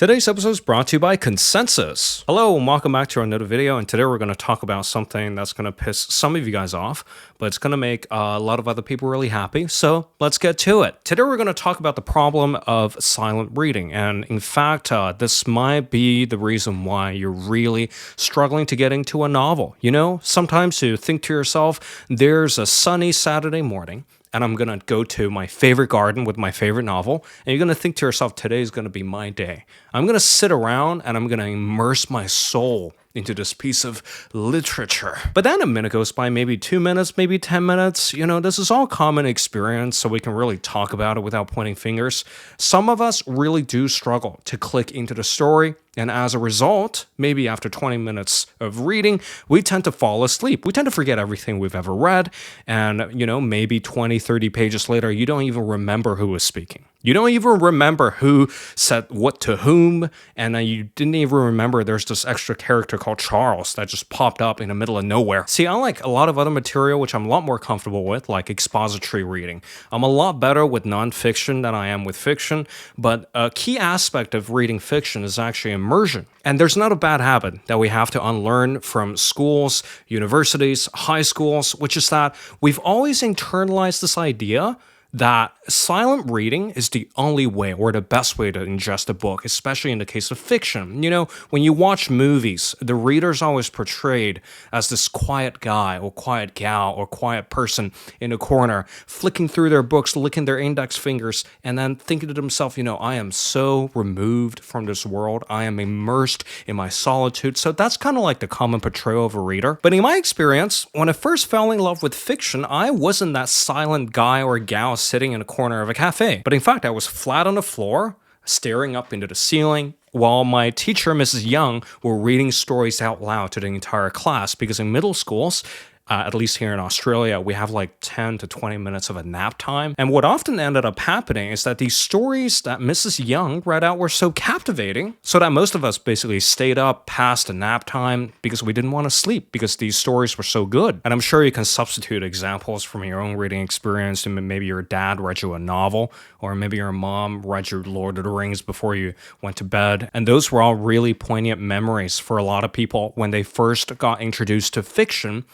Today's episode is brought to you by Consensus. Hello and welcome back to another video, and today we're going to talk about something that's going to piss some of you guys off, but it's going to make a lot of other people really happy, so let's get to it. Today we're going to talk about the problem of silent reading, and in fact, this might be the reason why you're really struggling to get into a novel. You know, sometimes you think to yourself, there's a sunny Saturday morning, and I'm going to go to my favorite garden with my favorite novel, and you're going to think to yourself, today is going to be my day. I'm going to sit around and I'm going to immerse my soul into this piece of literature. But then a minute goes by, maybe 2 minutes, maybe 10 minutes. You know, this is all common experience, so we can really talk about it without pointing fingers. Some of us really do struggle to click into the story, and as a result, maybe after 20 minutes of reading, we tend to fall asleep. We tend to forget everything we've ever read, and, you know, maybe 20, 30 pages later, you don't even remember who was speaking. You don't even remember who said what to whom, and you didn't even remember there's this extra character called Charles that just popped up in the middle of nowhere. See, unlike a lot of other material, which I'm a lot more comfortable with, like expository reading, I'm a lot better with nonfiction than I am with fiction, but a key aspect of reading fiction is actually immersion. And there's not a bad habit that we have to unlearn from schools, universities, high schools, which is that we've always internalized this idea that silent reading is the only way or the best way to ingest a book, especially in the case of fiction. You know, when you watch movies, the reader's always portrayed as this quiet guy or quiet gal or quiet person in a corner, flicking through their books, licking their index fingers, and then thinking to themselves, you know, I am so removed from this world. I am immersed in my solitude. So that's kind of like the common portrayal of a reader. But in my experience, when I first fell in love with fiction, I wasn't that silent guy or gal sitting in a corner of a cafe. But in fact, I was flat on the floor, staring up into the ceiling, while my teacher, Mrs. Young, were reading stories out loud to the entire class, because in middle schools, at least here in Australia, we have like 10 to 20 minutes of a nap time. And what often ended up happening is that these stories that Mrs. Young read out were so captivating, so that most of us basically stayed up past the nap time because we didn't want to sleep because these stories were so good. And I'm sure you can substitute examples from your own reading experience. Maybe your dad read you a novel, or maybe your mom read you Lord of the Rings before you went to bed. And those were all really poignant memories for a lot of people when they first got introduced to fiction.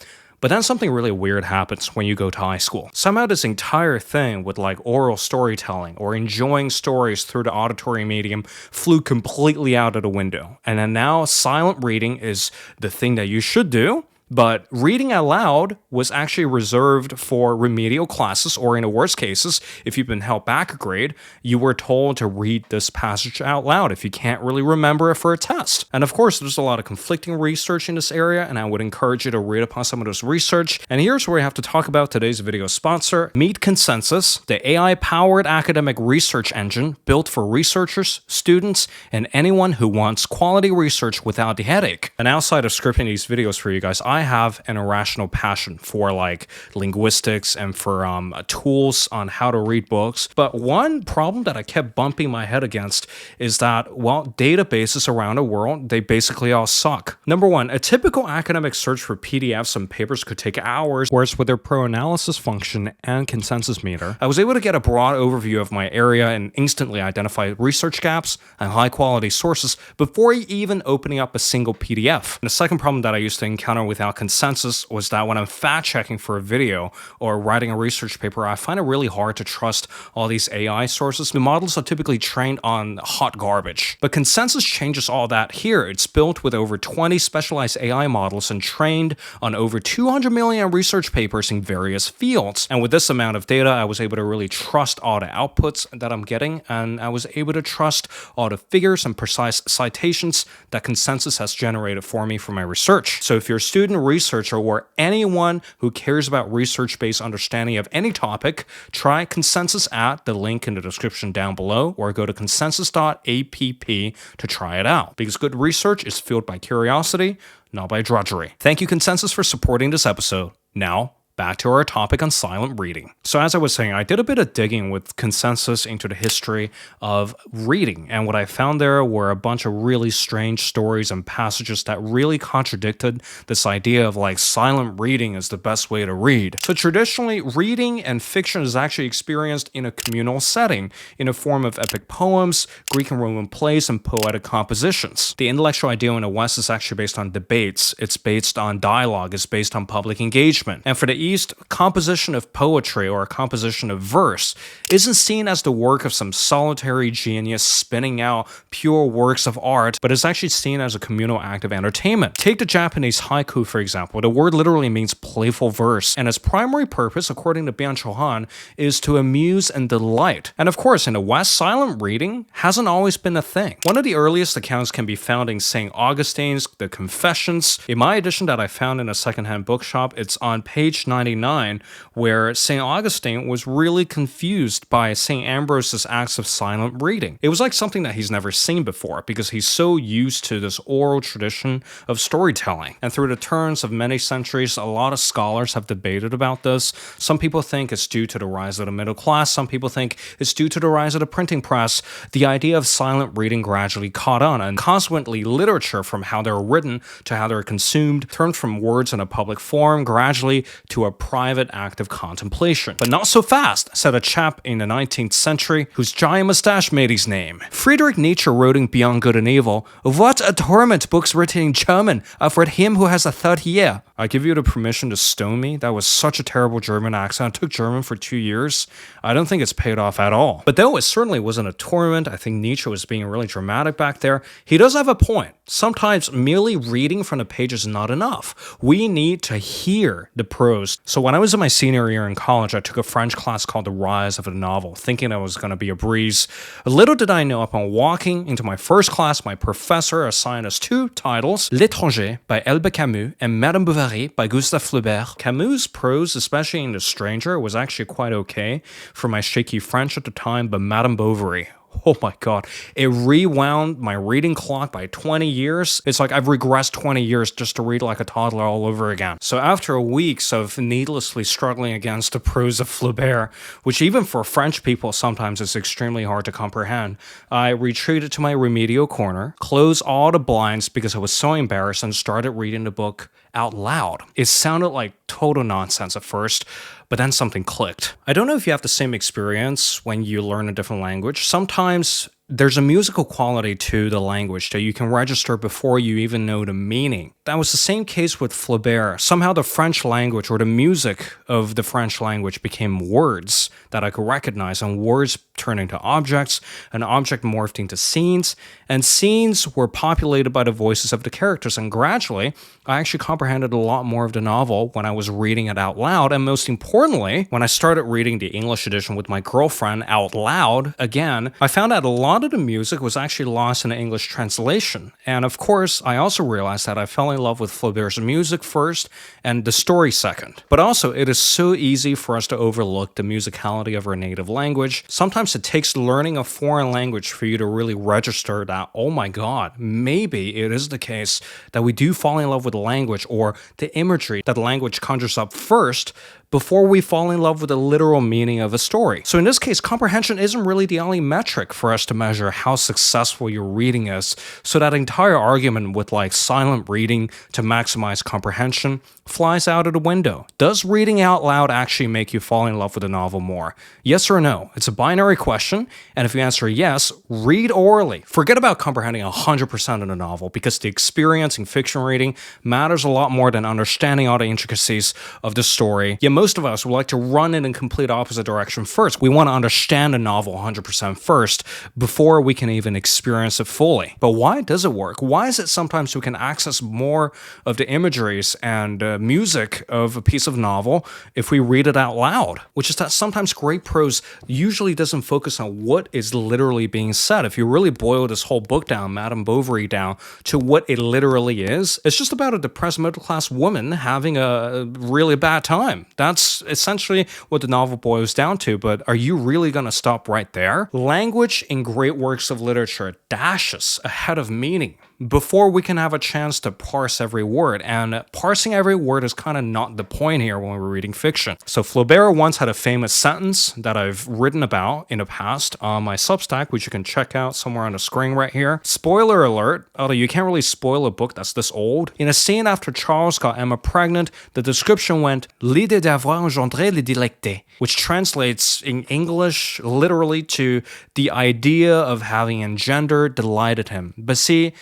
But then something really weird happens when you go to high school. Somehow this entire thing with like oral storytelling or enjoying stories through the auditory medium flew completely out of the window. And then now silent reading is the thing that you should do. But reading out loud was actually reserved for remedial classes, or in the worst cases, if you've been held back a grade, you were told to read this passage out loud if you can't really remember it for a test. And of course, there's a lot of conflicting research in this area, and I would encourage you to read upon some of this research. And here's where we have to talk about today's video sponsor. Meet Consensus, the AI-powered academic research engine built for researchers, students, and anyone who wants quality research without the headache. And outside of scripting these videos for you guys, I have an irrational passion for like linguistics and for tools on how to read books. But one problem that I kept bumping my head against is that, well, databases around the world, they basically all suck. Number one, a typical academic search for PDFs and papers could take hours, whereas with their pro-analysis function and consensus meter, I was able to get a broad overview of my area and instantly identify research gaps and high-quality sources before even opening up a single PDF. And the second problem that I used to encounter without Consensus was that when I'm fact-checking for a video or writing a research paper, I find it really hard to trust all these AI sources. The models are typically trained on hot garbage. But Consensus changes all that here. It's built with over 20 specialized AI models and trained on over 200 million research papers in various fields. And with this amount of data, I was able to really trust all the outputs that I'm getting, and I was able to trust all the figures and precise citations that Consensus has generated for me for my research. So if you're a student, researcher, or anyone who cares about research-based understanding of any topic, try Consensus at the link in the description down below, or go to consensus.app to try it out. Because good research is fueled by curiosity, not by drudgery. Thank you, Consensus, for supporting this episode. Now, back to our topic on silent reading. So as I was saying, I did a bit of digging with consensus into the history of reading, and what I found there were a bunch of really strange stories and passages that really contradicted this idea of like silent reading is the best way to read. So traditionally, reading and fiction is actually experienced in a communal setting, in a form of epic poems, Greek and Roman plays, and poetic compositions. The intellectual ideal in the West is actually based on debates, it's based on dialogue, it's based on public engagement. And for the East, composition of poetry or a composition of verse isn't seen as the work of some solitary genius spinning out pure works of art, but is actually seen as a communal act of entertainment. Take the Japanese haiku, for example. The word literally means playful verse, and its primary purpose, according to Bian Chohan, is to amuse and delight. And of course, in the West, silent reading hasn't always been a thing. One of the earliest accounts can be found in St. Augustine's The Confessions. In my edition that I found in a secondhand bookshop, it's on page 99, where St. Augustine was really confused by St. Ambrose's acts of silent reading. It was like something that he's never seen before, because he's so used to this oral tradition of storytelling. And through the turns of many centuries, a lot of scholars have debated about this. Some people think it's due to the rise of the middle class. Some people think it's due to the rise of the printing press. The idea of silent reading gradually caught on, and consequently literature, from how they're written to how they're consumed, turned from words in a public forum gradually to a private act of contemplation. But not so fast, said a chap in the 19th century whose giant mustache made his name. Friedrich Nietzsche wrote in Beyond Good and Evil, "What a torment books written in German are for him who has a third year." I give you the permission to stone me. That was such a terrible German accent. I took German for 2 years. I don't think it's paid off at all. But though it certainly wasn't a torment, I think Nietzsche was being really dramatic back there. He does have a point. Sometimes merely reading from the page is not enough. We need to hear the prose. So when I was in my senior year in college, I took a French class called The Rise of the Novel, thinking it was going to be a breeze. Little did I know, upon walking into my first class, my professor assigned us 2 titles, L'Étranger by Albert Camus and Madame Bovary by Gustave Flaubert. Camus' prose, especially in The Stranger, was actually quite okay for my shaky French at the time, but Madame Bovary, oh my god, it rewound my reading clock by 20 years. It's like I've regressed 20 years just to read like a toddler all over again. So after weeks of needlessly struggling against the prose of Flaubert, which even for French people sometimes is extremely hard to comprehend, I retreated to my remedial corner, closed all the blinds because I was so embarrassed, and started reading the book out loud. It sounded like total nonsense at first, but then something clicked. I don't know if you have the same experience when you learn a different language. Sometimes there's a musical quality to the language that you can register before you even know the meaning. That was the same case with Flaubert. Somehow the French language, or the music of the French language, became words that I could recognize, and words turned into objects, an object morphed into scenes, and scenes were populated by the voices of the characters. And gradually, I actually comprehended a lot more of the novel when I was reading it out loud, and most importantly, when I started reading the English edition with my girlfriend out loud again, I found out a lot of the music was actually lost in the English translation. And of course, I also realized that I fell in love with Flaubert's music first and the story second. But also, it is so easy for us to overlook the musicality of our native language. Sometimes it takes learning a foreign language for you to really register that, oh my god, maybe it is the case that we do fall in love with the language, or the imagery that the language conjures up first, before we fall in love with the literal meaning of a story. So in this case, comprehension isn't really the only metric for us to measure how successful your reading is. So that entire argument with like silent reading to maximize comprehension flies out of the window. Does reading out loud actually make you fall in love with a novel more? Yes or no? It's a binary question, and if you answer yes, read orally. Forget about comprehending 100% of a novel, because the experience in fiction reading matters a lot more than understanding all the intricacies of the story. Yet most of us would like to run in a complete opposite direction first. We want to understand a novel 100% first before we can even experience it fully. But why does it work? Why is it sometimes we can access more of the imageries and music of a piece of novel if we read it out loud? Which is that sometimes great prose usually doesn't focus on what is literally being said. If you really boil this whole book down, Madame Bovary down, to what it literally is, it's just about a depressed middle-class woman having a really bad time. That's essentially what the novel boils down to, but are you really going to stop right there? Language in great works of literature dashes ahead of meaning. before we can have a chance to parse every word. And parsing every word is kind of not the point here when we're reading fiction. So Flaubert once had a famous sentence that I've written about in the past on my Substack, which you can check out somewhere on the screen right here. Spoiler alert, although you can't really spoil a book that's this old. In a scene after Charles got Emma pregnant, the description went, l'idée d'avoir engendré le délecté, which translates in English literally to the idea of having engendered delighted him. But see,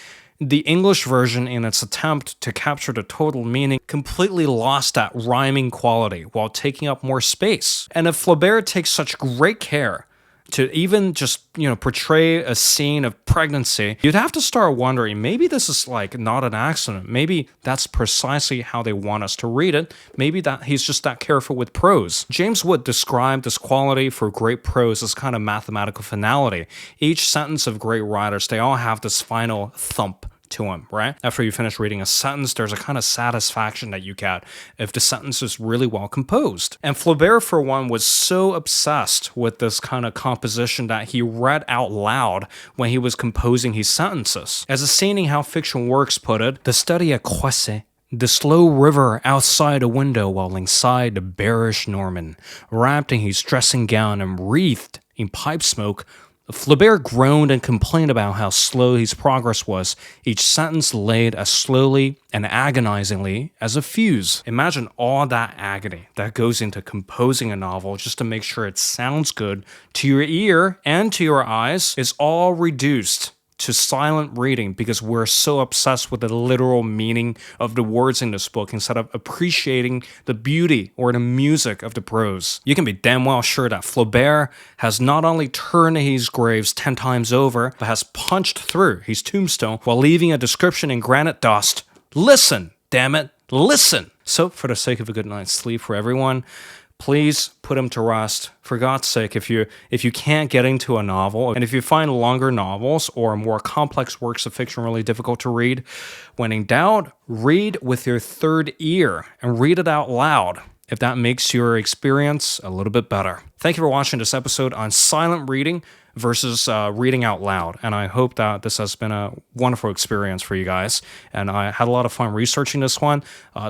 the English version, in its attempt to capture the total meaning, completely lost that rhyming quality while taking up more space. And if Flaubert takes such great care to even just, portray a scene of pregnancy, you'd have to start wondering, maybe this is like not an accident. Maybe that's precisely how they want us to read it. Maybe that he's just that careful with prose. James Wood described this quality for great prose as kind of mathematical finality. Each sentence of great writers, they all have this final thump to him, right? After you finish reading a sentence, there's a kind of satisfaction that you get if the sentence is really well composed. And Flaubert, for one, was so obsessed with this kind of composition that he read out loud when he was composing his sentences. As a scene in How Fiction Works put it, the study at Croisset, the slow river outside a window while inside the bearish Norman, wrapped in his dressing gown and wreathed in pipe smoke, Flaubert groaned and complained about how slow his progress was, each sentence laid as slowly and agonizingly as a fuse. Imagine all that agony that goes into composing a novel just to make sure it sounds good to your ear and to your eyes is all reduced to silent reading because we're so obsessed with the literal meaning of the words in this book instead of appreciating the beauty or the music of the prose. You can be damn well sure that Flaubert has not only turned his graves 10 times over, but has punched through his tombstone while leaving a description in granite dust. Listen, damn it, listen! So, for the sake of a good night's sleep for everyone, please put him to rest. For God's sake, if you can't get into a novel, and if you find longer novels or more complex works of fiction really difficult to read, when in doubt, read with your third ear and read it out loud, if that makes your experience a little bit better. Thank you for watching this episode on silent reading versus reading out loud. And I hope that this has been a wonderful experience for you guys. And I had a lot of fun researching this one.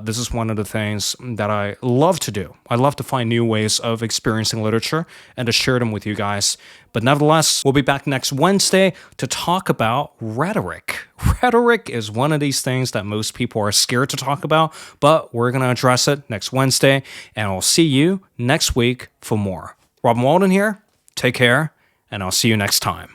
This is one of the things that I love to do. I love to find new ways of experiencing literature and to share them with you guys. But nevertheless, we'll be back next Wednesday to talk about rhetoric. Rhetoric is one of these things that most people are scared to talk about, but we're going to address it next Wednesday. And I'll see you next week for more. Waldun here. Take care. And I'll see you next time.